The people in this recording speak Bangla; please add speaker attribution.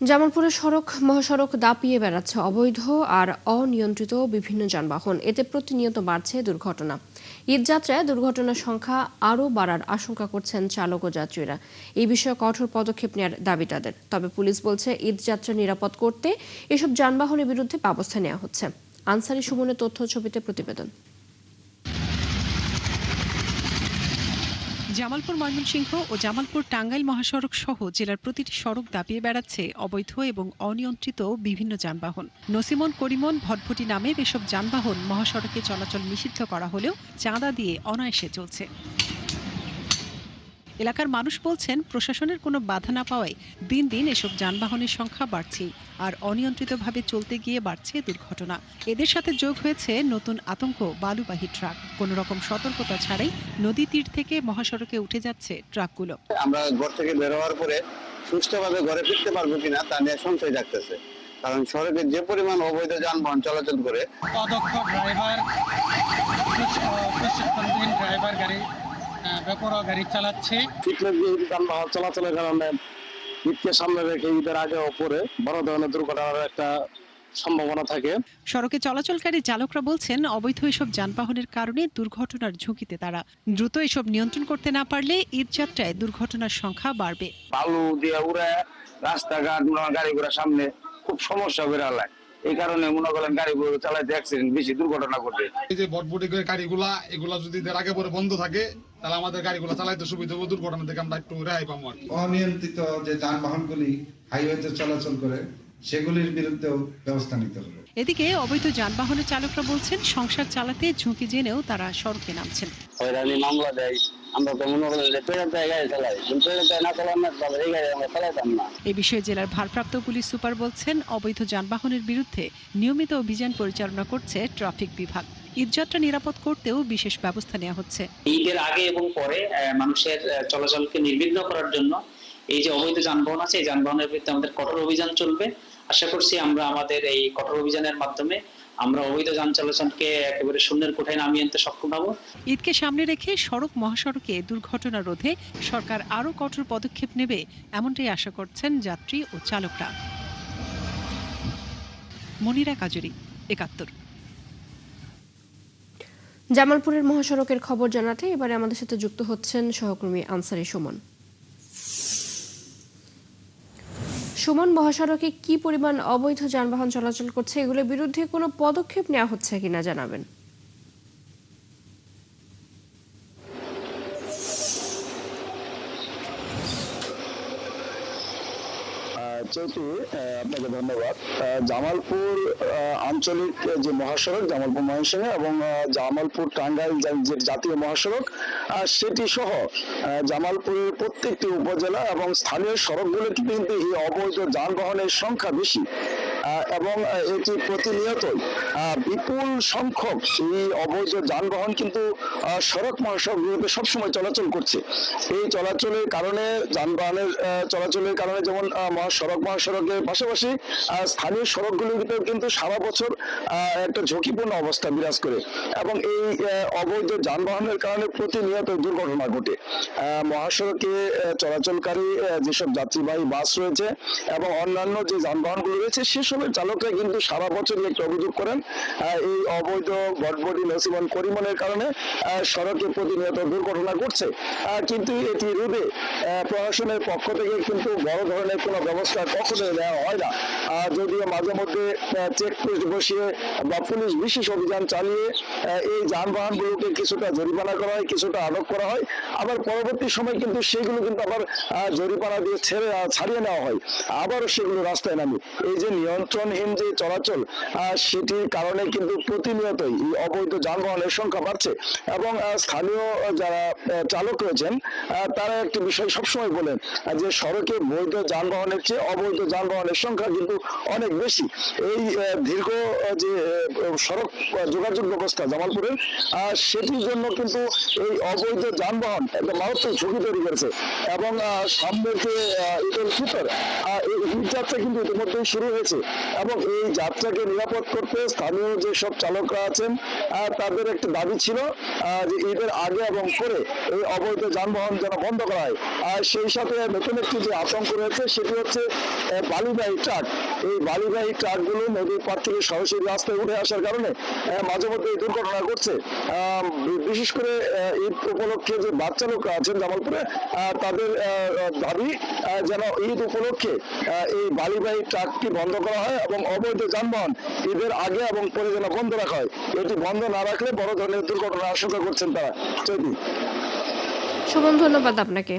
Speaker 1: জামালপুরের মহাসড়ক দাপিয়ে বেড়াচ্ছে অবৈধ আর অনিয়ন্ত্রিত বিভিন্ন যানবাহন। এতে প্রতিনিয়ত বাড়ছে দুর্ঘটনা। ঈদযাত্রায় দুর্ঘটনার সংখ্যা আরও বাড়ার আশঙ্কা করছেন চালক ও যাত্রীরা। এই বিষয়ে কঠোর পদক্ষেপ নেওয়ার দাবি তাদের। তবে পুলিশ বলছে ঈদযাত্রা নিরাপদ করতে এসব যানবাহনের বিরুদ্ধে ব্যবস্থা নেওয়া হচ্ছে। আনসারি সুমনের তথ্য ছবিতে প্রতিবেদন।
Speaker 2: জামালপুর ময়মনসিংহ ও জামালপুর টাঙ্গাইল মহাসড়ক সহ জেলার প্রতিটি সড়ক দাপিয়ে বেড়াচ্ছে অবৈধ এবং অনিয়ন্ত্রিত বিভিন্ন যানবাহন। নসিমন, করিমন, ভটভটি নামের এসব যানবাহন মহাসড়কে চলাচল নিষিদ্ধ করা হলেও চাঁদা দিয়ে অনায়াসে চলছে। এলাকার মানুষ বলছেন, প্রশাসনের কোনো বাধা না পাওয়ায় দিন দিন এসব যানবাহনের সংখ্যা বাড়ছে আর অনিয়ন্ত্রিতভাবে চলতে গিয়ে বাড়ছে দুর্ঘটনা। এদের সাথে যোগ হয়েছে নতুন আতঙ্ক বালুবাহী ট্রাক। কোনো রকম সতর্কতা ছাড়াই নদী তীর থেকে মহাসড়কে উঠে যাচ্ছে ট্রাকগুলো।
Speaker 3: আমরা ঘর থেকে বের হওয়ার পরে সুষ্ঠুভাবে ঘরে ফিরতে পারবো কিনা তা নিয়ে সংশয় থাকতেছে, কারণ সড়কে যে পরিমাণ অবৈধ যানবাহন চলাচল করে।
Speaker 4: অদক্ষ ড্রাইভার, প্রশিক্ষণহীন ড্রাইভার বেপরোয়া গাড়ি চালাচ্ছে।
Speaker 3: যানবাহন চলাচলের কারণে ঈদকে সামনে রেখে ঈদের আগে ও পরে বড় ধরনের দুর্ঘটনার একটা সম্ভাবনা থাকে।
Speaker 2: সড়কে চলাচলকারী চালকরা বলছেন, অবৈধ এসব যানবাহনের কারণে দুর্ঘটনার ঝুঁকিতে তারা। দ্রুত এসব নিয়ন্ত্রণ করতে না পারলে ঈদযাত্রায় দুর্ঘটনার সংখ্যা বাড়বে।
Speaker 3: বালু দিয়ে উড়ে রাস্তাঘাট গাড়ি ঘোড়ার সামনে খুব সমস্যা বেড়ালে, এই কারণে মনে করেন গাড়িগুলো চালাইতে অ্যাক্সিডেন্ট বেশি, দুর্ঘটনা ঘটে।
Speaker 5: এই যে বটবটি করে গাড়িগুলা এগুলা যদি এর আগে পরে বন্ধ থাকে তাহলে আমাদের গাড়িগুলো চালাইতে সুবিধা হবে, দুর্ঘটনা থেকে আমরা একটু রেহাই পাবো।
Speaker 6: অনিয়ন্ত্রিত যে যানবাহনগুলি হাইওয়েতে চলাচল করে সেগুলির বিরুদ্ধেও ব্যবস্থা নিতে হবে।
Speaker 2: এদিকে অবৈধ যানবাহনের চালকরা বলছেন, সংসার চালাতে ঝুঁকি জেনেও তারা সড়কে নামছেন।
Speaker 3: হয়রানি মামলা দেয়, আমরা তো মনে করি যে পেড়ের গাড়ি চালাই, পেড়ের না চালানো এই গাড়ি আমরা চালাইতাম না।
Speaker 2: এ বিষয়ে জেলার ভারপ্রাপ্ত পুলিশ সুপার বলছেন, অবৈধ যানবাহনের বিরুদ্ধে নিয়মিত অভিযান পরিচালনা করছে ট্রাফিক বিভাগ। ঈদযাত্রা নিরাপদ করতেও বিশেষ ব্যবস্থা নেওয়া হচ্ছে।
Speaker 7: ঈদের আগে এবং পরে মানুষের চলাচলকে নির্বিঘ্ন করার জন্য এই যে অবৈধ যানবাহন আছে, এই যানবাহনের বিরুদ্ধে আমাদের কঠোর অভিযান চলবে। আশা করছি আমরা আমাদের এই কঠোর অভিযানের মাধ্যমে আমরা অবৈধ যান চলাচলকে একেবারে শূন্যের কোঠায় নামিয়ে আনতে সক্ষম হব।
Speaker 2: ঈদকে সামনে রেখে সড়ক মহাসড়কে দুর্ঘটনা রোধে সরকার আরও কঠোর পদক্ষেপ নেবে, এমনটাই আশা করছেন যাত্রী ও চালকরা। মনিরা কাজুরি, ৭১।
Speaker 1: জামালপুরের মহাসড়কের খবর জানাতে এবারে আমাদের সাথে যুক্ত হচ্ছেন সহকর্মী আনসারি সুমন। সুমন, মহাসড়কে কি পরিমাণ অবৈধ যানবাহন চলাচল করছে, এগুলোর বিরুদ্ধে কোনো পদক্ষেপ নেওয়া হচ্ছে কিনা জানাবেন।
Speaker 3: চৌধুরী, আপনাকে ধন্যবাদ। জামালপুর আঞ্চলিক যে মহাসড়ক জামালপুর ময়মনসিংহ এবং জামালপুর টাঙ্গাইল যে জাতীয় মহাসড়ক, সেটি সহ জামালপুরের প্রত্যেকটি উপজেলা এবং স্থানীয় সড়কগুলোতে কিন্তু এই অবৈধ যানবাহনের সংখ্যা বেশি এবং এটি প্রতিনিয়ত বিপুল সংখ্যক এই অবৈধ যানবাহন কিন্তু সড়ক মহাসড়কগুলোতে সবসময় চলাচল করছে। এই চলাচলের কারণে যানবাহনের চলাচলের কারণে যেমন মহাসড়কের পাশাপাশি স্থানীয় সড়কগুলিতে কিন্তু সারা বছর একটা ঝুঁকিপূর্ণ অবস্থা বিরাজ করে এবং এই অবৈধ যানবাহনের কারণে প্রতিনিয়ত দুর্ঘটনা ঘটে। মহাসড়কে চলাচলকারী যেসব যাত্রীবাহী বাস রয়েছে এবং অন্যান্য যে যানবাহনগুলো রয়েছে সেসবের চালকরা কিন্তু সারা বছরই একটা অভিযোগ করেন, এই অবৈধ বটবটি, নসিমন, করিমনের কারণে সড়কে প্রতিনিয়ত দুর্ঘটনা ঘটছে। কিন্তু এটি রোধে প্রশাসনের পক্ষ থেকে কিন্তু বড় ধরনের কোনো ব্যবস্থা কখনোই নেওয়া হয় না। যদিও মাঝে মধ্যে চেকপোস্ট বসিয়ে বা পুলিশ বিশেষ অভিযান চালিয়ে এই যানবাহনগুলোকে কিছুটা জরিমানা করা হয়, কিছুটা আটক করা হয়, আবার পরবর্তী সময় কিন্তু সেগুলো কিন্তু আবার জরিমানা দিয়ে ছাড়িয়ে নেওয়া হয়, আবারও সেগুলো রাস্তায় নামে। এই যে নিয়ন্ত্রণহীন যে চলাচল, সেটির কারণে কিন্তু প্রতিনিয়তই এই অবৈধ যানবাহনের সংখ্যা বাড়ছে এবং স্থানীয় যারা চালক রয়েছেন তারা একটি বিষয় সবসময় বলেন যে সড়কে বৈধ যানবাহনের চেয়ে অবৈধ যানবাহনের সংখ্যা কিন্তু অনেক বেশি। এই দীর্ঘ যে সড়ক যোগাযোগ ব্যবস্থা জামালপুরের, সেটির জন্য কিন্তু এই অবৈধ যানবাহন একটা মারাত্মক ঝুঁকি তৈরি করেছে এবং সামনে যে ঈদ উল ফিতর, এই ঈদযাত্রা কিন্তু ইতিমধ্যেই শুরু হয়েছে। এবং এই যাত্রাকে নিরাপদ করতে স্থানীয় যেসব চালকরা আছেন তাদের একটা দাবি ছিল যে ঈদের আগে এবং পরে এই অবৈধ যানবাহন যেন বন্ধ করা হয়। আর সেই সাথে নতুন একটি যে আতঙ্ক রয়েছে সেটি হচ্ছে বালিবাহী ট্রাক। এই বালিবাহী ট্রাকগুলো নদীর পাড় থেকে সরাসরি রাস্তায় উঠে আসার কারণে মাঝে মধ্যে এই দুর্ঘটনা ঘটছে। বিশেষ করে ঈদ উপলক্ষে যে বাস চালকরা আছেন জামালপুরে তাদের দাবি যেন ঈদ উপলক্ষে এই বালিবাহী ট্রাকটি বন্ধ করা হয় এবং অবৈধ যানবাহন ঈদের আগে এবং পরে যেন বন্ধ রাখা হয়। এটি বন্ধ না রাখলে বড় ধরনের দুর্ঘটনার আশঙ্কা করছেন তারা। চৈতি,
Speaker 1: শোভন, ধন্যবাদ আপনাকে।